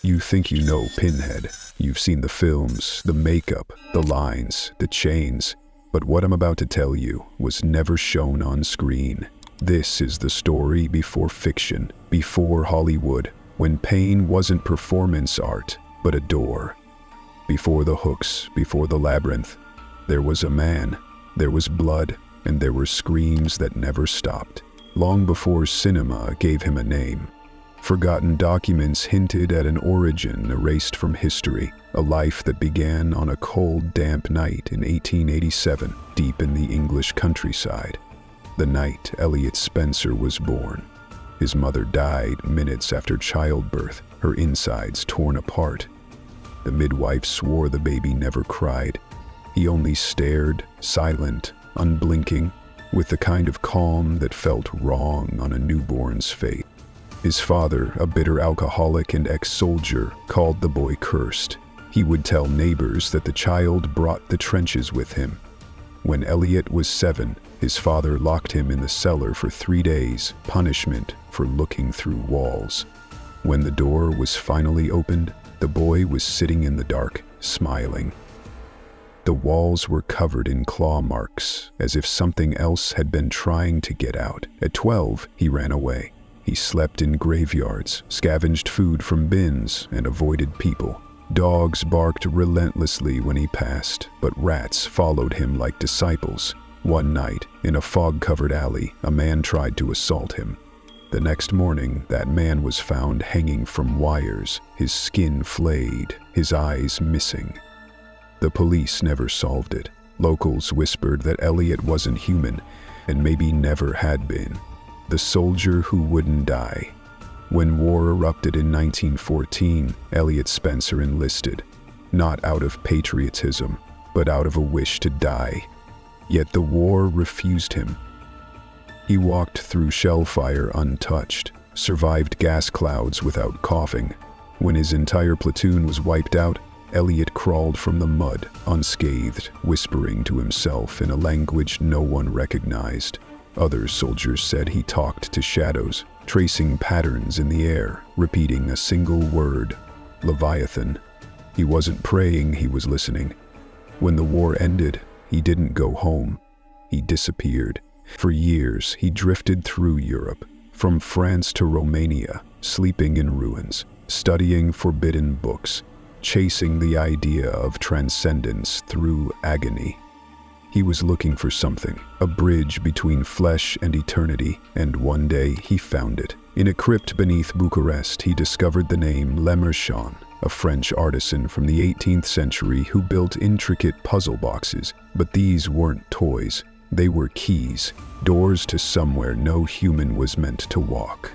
You think you know Pinhead. You've seen the films, the makeup, the lines, the chains. But what I'm about to tell you was never shown on screen. This is the story before fiction, before Hollywood, when pain wasn't performance art, but a door. Before the hooks, before the labyrinth, there was a man, there was blood, and there were screams that never stopped. Long before cinema gave him a name. Forgotten documents hinted at an origin erased from history, a life that began on a cold, damp night in 1887, deep in the English countryside. The night Elliot Spencer was born. His mother died minutes after childbirth, her insides torn apart. The midwife swore the baby never cried. He only stared, silent, unblinking, with the kind of calm that felt wrong on a newborn's face. His father, a bitter alcoholic and ex-soldier, called the boy cursed. He would tell neighbors that the child brought the trenches with him. When Elliot was 7, his father locked him in the cellar for 3 days, punishment for looking through walls. When the door was finally opened, the boy was sitting in the dark, smiling. The walls were covered in claw marks, as if something else had been trying to get out. At 12, he ran away. He slept in graveyards, scavenged food from bins, and avoided people. Dogs barked relentlessly when he passed, but rats followed him like disciples. One night, in a fog-covered alley, a man tried to assault him. The next morning, that man was found hanging from wires, his skin flayed, his eyes missing. The police never solved it. Locals whispered that Elliot wasn't human, and maybe never had been. The soldier who wouldn't die. When war erupted in 1914, Elliot Spencer enlisted, not out of patriotism, but out of a wish to die. Yet the war refused him. He walked through shellfire untouched, survived gas clouds without coughing. When his entire platoon was wiped out, Elliot crawled from the mud, unscathed, whispering to himself in a language no one recognized. Other soldiers said he talked to shadows, tracing patterns in the air, repeating a single word, Leviathan. He wasn't praying, he was listening. When the war ended, he didn't go home. He disappeared. For years, he drifted through Europe, from France to Romania, sleeping in ruins, studying forbidden books, chasing the idea of transcendence through agony. He was looking for something, a bridge between flesh and eternity, and one day he found it. In a crypt beneath Bucharest, he discovered the name Le Marchand, a French artisan from the 18th century who built intricate puzzle boxes. But these weren't toys. They were keys, doors to somewhere no human was meant to walk.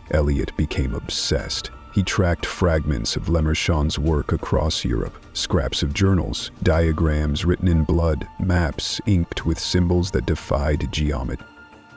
Elliot became obsessed. He tracked fragments of Le Marchand's work across Europe, scraps of journals, diagrams written in blood, maps inked with symbols that defied geometry.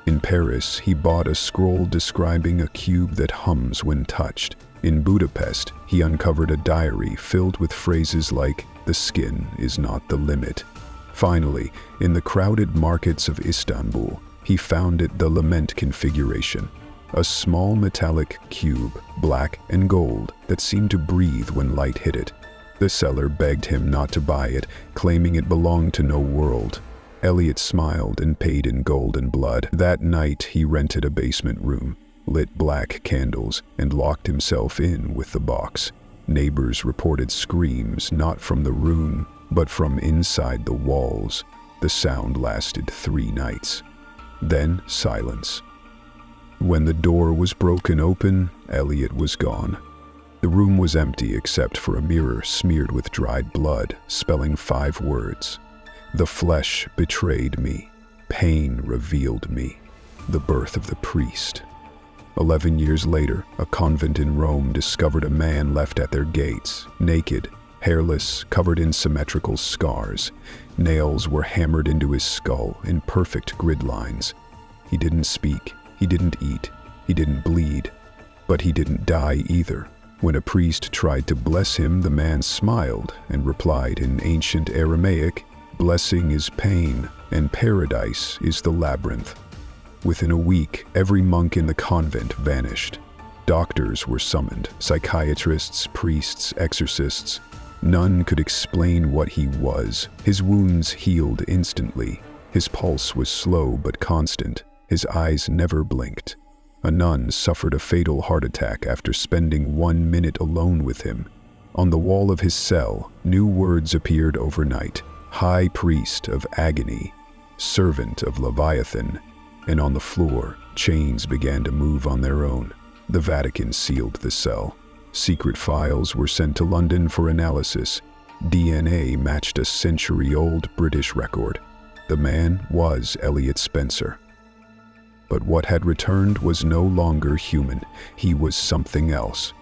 In Paris, he bought a scroll describing a cube that hums when touched. In Budapest, he uncovered a diary filled with phrases like, "The skin is not the limit." Finally, in the crowded markets of Istanbul, he found it the lament configuration. A small metallic cube, black and gold, that seemed to breathe when light hit it. The seller begged him not to buy it, claiming it belonged to no world. Elliot smiled and paid in gold and blood. That night, he rented a basement room, lit black candles, and locked himself in with the box. Neighbors reported screams not from the room, but from inside the walls. The sound lasted 3 nights. Then silence. When the door was broken open, Elliot was gone. The room was empty except for a mirror smeared with dried blood, spelling 5 words. The flesh betrayed me. Pain revealed me. The birth of the priest. 11 years later, a convent in Rome discovered a man left at their gates, naked, hairless, covered in symmetrical scars. Nails were hammered into his skull in perfect grid lines. He didn't speak. He didn't eat, he didn't bleed, but he didn't die either. When a priest tried to bless him, the man smiled and replied in ancient Aramaic, "Blessing is pain, and paradise is the labyrinth." Within a week, every monk in the convent vanished. Doctors were summoned, psychiatrists, priests, exorcists. None could explain what he was. His wounds healed instantly. His pulse was slow but constant. His eyes never blinked. A nun suffered a fatal heart attack after spending 1 minute alone with him. On the wall of his cell, new words appeared overnight: High Priest of Agony, Servant of Leviathan. And on the floor, chains began to move on their own. The Vatican sealed the cell. Secret files were sent to London for analysis. DNA matched a century-old British record. The man was Elliot Spencer. But what had returned was no longer human. He was something else.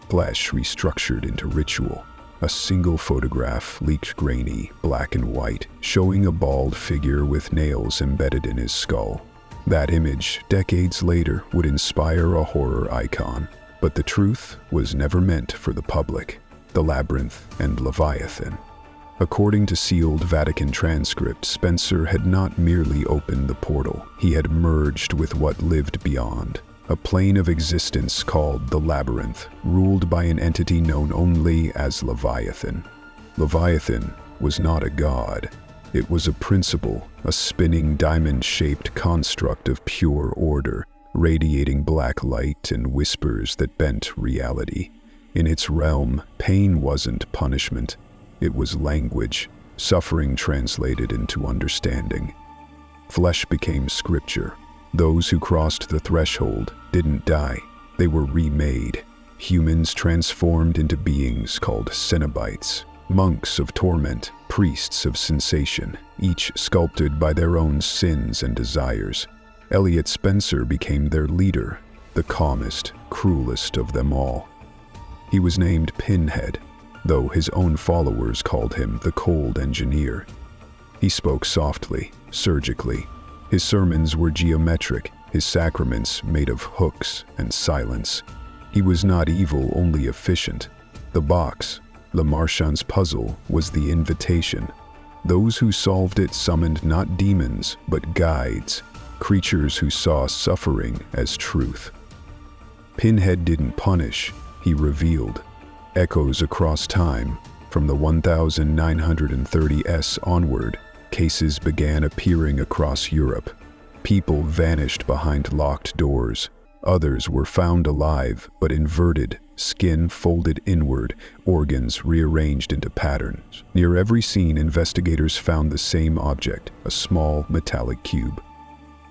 Flesh restructured into ritual. A single photograph leaked grainy, black and white, showing a bald figure with nails embedded in his skull. That image, decades later, would inspire a horror icon. But the truth was never meant for the public. The Labyrinth and Leviathan. According to sealed Vatican transcript, Spencer had not merely opened the portal. He had merged with what lived beyond. A plane of existence called the Labyrinth, ruled by an entity known only as Leviathan. Leviathan was not a god. It was a principle, a spinning diamond-shaped construct of pure order, radiating black light and whispers that bent reality. In its realm, pain wasn't punishment. It was language, suffering translated into understanding. Flesh became scripture. Those who crossed the threshold didn't die. They were remade. Humans transformed into beings called Cenobites. Monks of torment, priests of sensation, each sculpted by their own sins and desires. Elliot Spencer became their leader, the calmest, cruelest of them all. He was named Pinhead, though his own followers called him the Cold Engineer. He spoke softly, surgically. His sermons were geometric, his sacraments made of hooks and silence. He was not evil, only efficient. The box, Le Marchand's puzzle, was the invitation. Those who solved it summoned not demons, but guides, creatures who saw suffering as truth. Pinhead didn't punish, he revealed. Echoes across time, from the 1930s onward, cases began appearing across Europe. People vanished behind locked doors. Others were found alive, but inverted, skin folded inward, organs rearranged into patterns. Near every scene, investigators found the same object, a small metallic cube.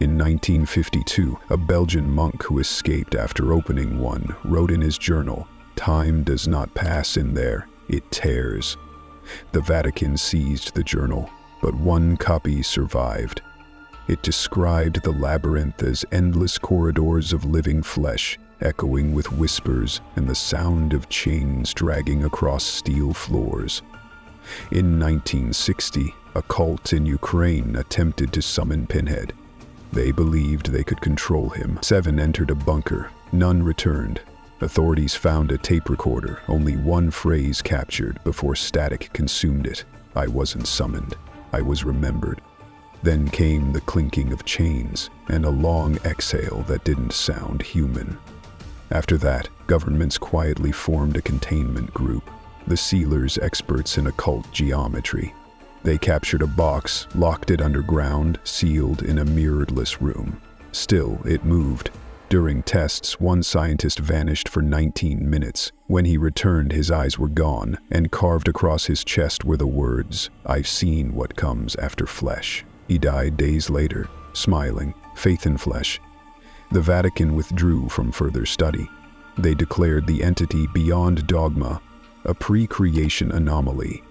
In 1952, a Belgian monk who escaped after opening one wrote in his journal, "Time does not pass in there, it tears." The Vatican seized the journal, but one copy survived. It described the labyrinth as endless corridors of living flesh, echoing with whispers and the sound of chains dragging across steel floors. In 1960, a cult in Ukraine attempted to summon Pinhead. They believed they could control him. 7 entered a bunker. None returned. Authorities found a tape recorder, only one phrase captured before static consumed it. "I wasn't summoned. I was remembered." Then came the clinking of chains and a long exhale that didn't sound human. After that, governments quietly formed a containment group, the Sealers, experts in occult geometry. They captured a box, locked it underground, sealed in a mirrorless room. Still, it moved. During tests, one scientist vanished for 19 minutes. When he returned, his eyes were gone, and carved across his chest were the words, "I've seen what comes after flesh." He died days later, smiling, faith in flesh. The Vatican withdrew from further study. They declared the entity beyond dogma, a pre-creation anomaly.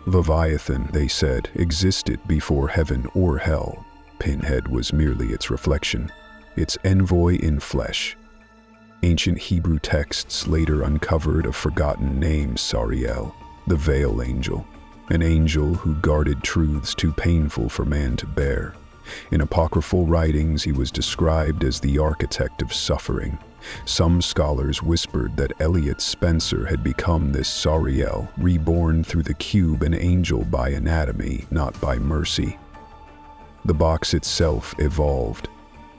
Leviathan, they said, existed before heaven or hell. Pinhead was merely its reflection, its envoy in flesh. Ancient Hebrew texts later uncovered a forgotten name, Sariel, the Veil Angel, an angel who guarded truths too painful for man to bear. In apocryphal writings, he was described as the architect of suffering. Some scholars whispered that Elliot Spencer had become this Sariel, reborn through the cube, an angel by anatomy, not by mercy. The box itself evolved.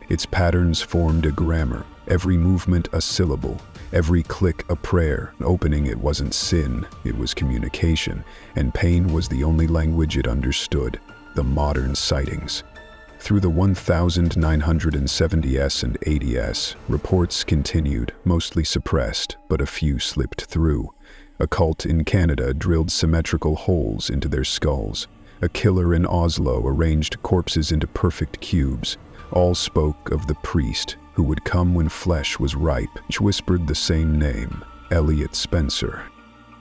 Its patterns formed a grammar, Every movement a syllable, every click a prayer. Opening it wasn't sin, it was communication, and pain was the only language it understood. The modern sightings. Through the 1970s and 80s, reports continued, mostly suppressed, but a few slipped through. A cult in Canada drilled symmetrical holes into their skulls. A killer in Oslo arranged corpses into perfect cubes. All spoke of the priest who would come when flesh was ripe, which whispered the same name, Elliot Spencer.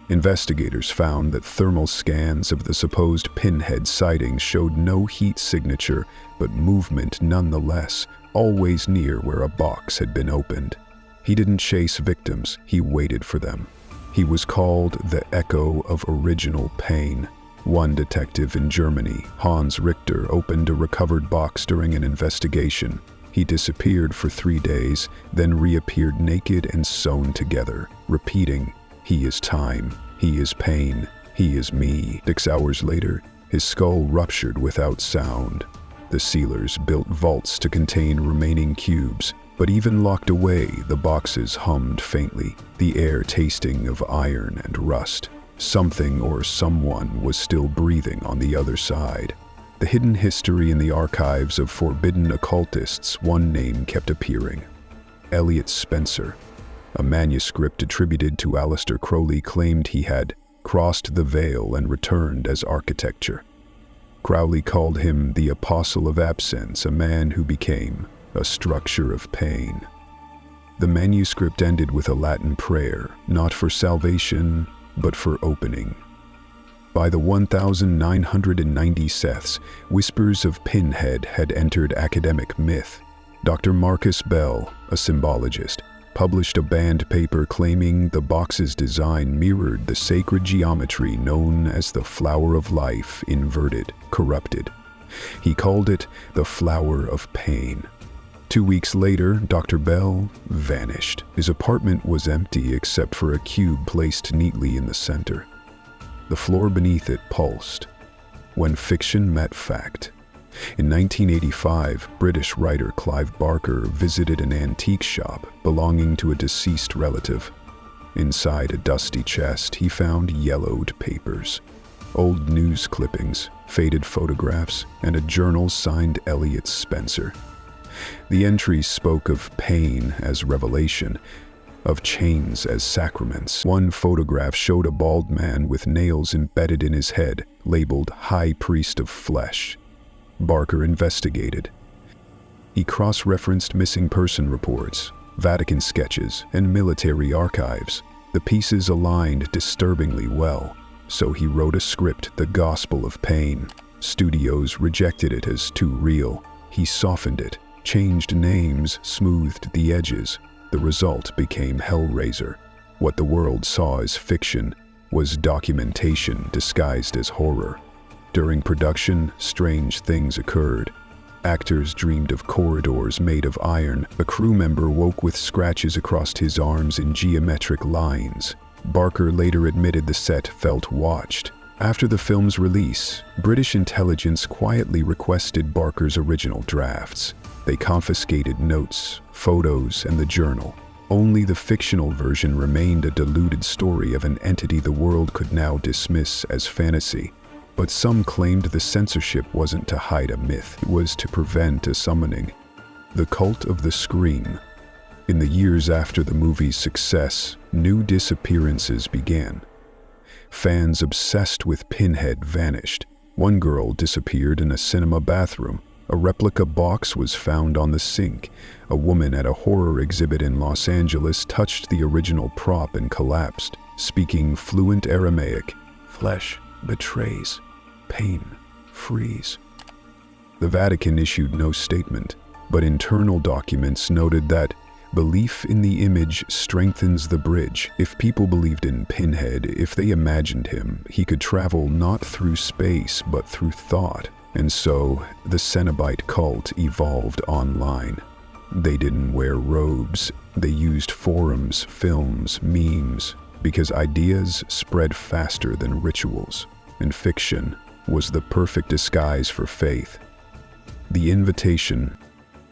Investigators found that thermal scans of the supposed Pinhead sightings showed no heat signature, but movement nonetheless, always near where a box had been opened. He didn't chase victims, he waited for them. He was called the Echo of Original Pain. One detective in Germany, Hans Richter, opened a recovered box during an investigation. He disappeared for 3 days, then reappeared naked and sewn together, repeating, "He is time, he is pain, he is me." 6 hours later, his skull ruptured without sound. The sealers built vaults to contain remaining cubes, but even locked away, the boxes hummed faintly, the air tasting of iron and rust. Something or someone was still breathing on the other side. The hidden history in the archives of forbidden occultists, one name kept appearing. Elliot Spencer. A manuscript attributed to Aleister Crowley claimed he had crossed the veil and returned as architecture. Crowley called him the Apostle of Absence, a man who became a structure of pain. The manuscript ended with a Latin prayer, not for salvation, but for opening. By the 1990s, whispers of Pinhead had entered academic myth. Dr. Marcus Bell, a symbologist, published a banned paper claiming the box's design mirrored the sacred geometry known as the flower of life, inverted, corrupted. He called it the flower of pain. 2 weeks later, Dr. Bell vanished. His apartment was empty except for a cube placed neatly in the center. The floor beneath it pulsed. When fiction met fact. In 1985, British writer Clive Barker visited an antique shop belonging to a deceased relative. Inside a dusty chest, he found yellowed papers, old news clippings, faded photographs, and a journal signed Elliot Spencer. The entries spoke of pain as revelation, of chains as sacraments. One photograph showed a bald man with nails embedded in his head, labeled High Priest of Flesh. Barker investigated. He cross-referenced missing person reports, Vatican sketches, and military archives. The pieces aligned disturbingly well, so he wrote a script, The Gospel of Pain. Studios rejected it as too real. He softened it, changed names, smoothed the edges. The result became Hellraiser. What the world saw as fiction was documentation disguised as horror. During production, strange things occurred. Actors dreamed of corridors made of iron. A crew member woke with scratches across his arms in geometric lines. Barker later admitted the set felt watched. After the film's release, British intelligence quietly requested Barker's original drafts. They confiscated notes, photos, and the journal. Only the fictional version remained a diluted story of an entity the world could now dismiss as fantasy. But some claimed the censorship wasn't to hide a myth, it was to prevent a summoning. The cult of the scream. In the years after the movie's success, new disappearances began. Fans obsessed with Pinhead vanished. One girl disappeared in a cinema bathroom. A replica box was found on the sink. A woman at a horror exhibit in Los Angeles touched the original prop and collapsed, speaking fluent Aramaic. Flesh betrays. Pain frees. The Vatican issued no statement, but internal documents noted that belief in the image strengthens the bridge. If people believed in Pinhead, if they imagined him, he could travel not through space but through thought. And so, the Cenobite cult evolved online. They didn't wear robes. They used forums, films, memes, because ideas spread faster than rituals, and fiction was the perfect disguise for faith. The invitation.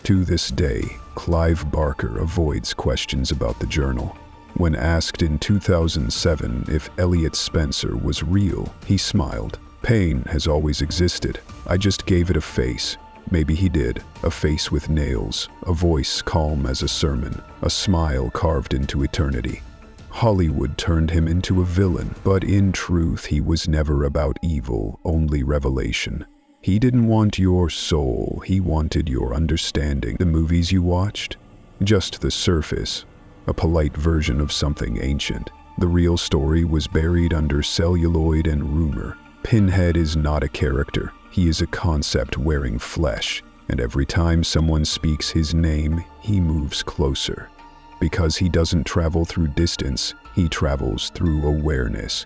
To this day, Clive Barker avoids questions about the journal. When asked in 2007 if Elliot Spencer was real, he smiled. Pain has always existed. I just gave it a face. Maybe he did. A face with nails, a voice calm as a sermon, a smile carved into eternity. Hollywood turned him into a villain, but in truth he was never about evil, only revelation. He didn't want your soul, he wanted your understanding. The movies you watched? Just the surface, a polite version of something ancient. The real story was buried under celluloid and rumor. Pinhead is not a character, he is a concept wearing flesh, and every time someone speaks his name, he moves closer. Because he doesn't travel through distance, he travels through awareness.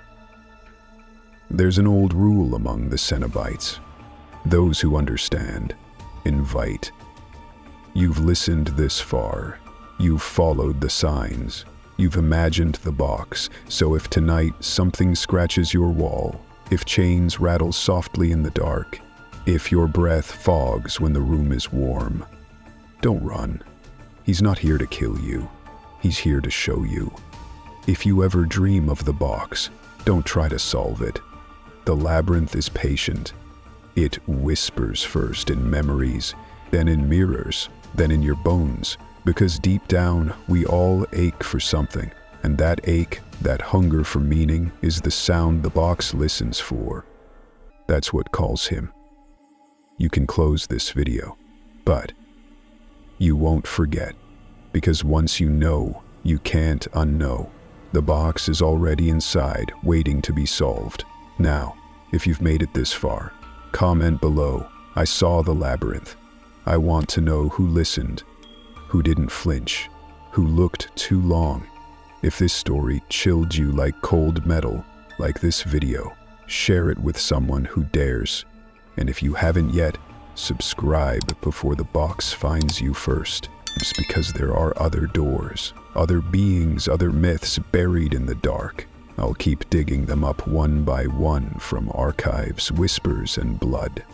There's an old rule among the Cenobites. Those who understand, invite. You've listened this far. You've followed the signs. You've imagined the box, so if tonight something scratches your wall, if chains rattle softly in the dark, if your breath fogs when the room is warm, don't run. He's not here to kill you. He's here to show you. If you ever dream of the box, don't try to solve it. The labyrinth is patient. It whispers first in memories, then in mirrors, then in your bones, because deep down we all ache for something, and that ache, that hunger for meaning, is the sound the box listens for. That's what calls him. You can close this video, but you won't forget, because once you know, you can't unknow. The box is already inside, waiting to be solved. Now, if you've made it this far, comment below, I saw the labyrinth. I want to know who listened, who didn't flinch, who looked too long. If this story chilled you like cold metal, like this video, share it with someone who dares. And if you haven't yet, subscribe before the box finds you first. It's because there are other doors, other beings, other myths buried in the dark. I'll keep digging them up one by one from archives, whispers, and blood.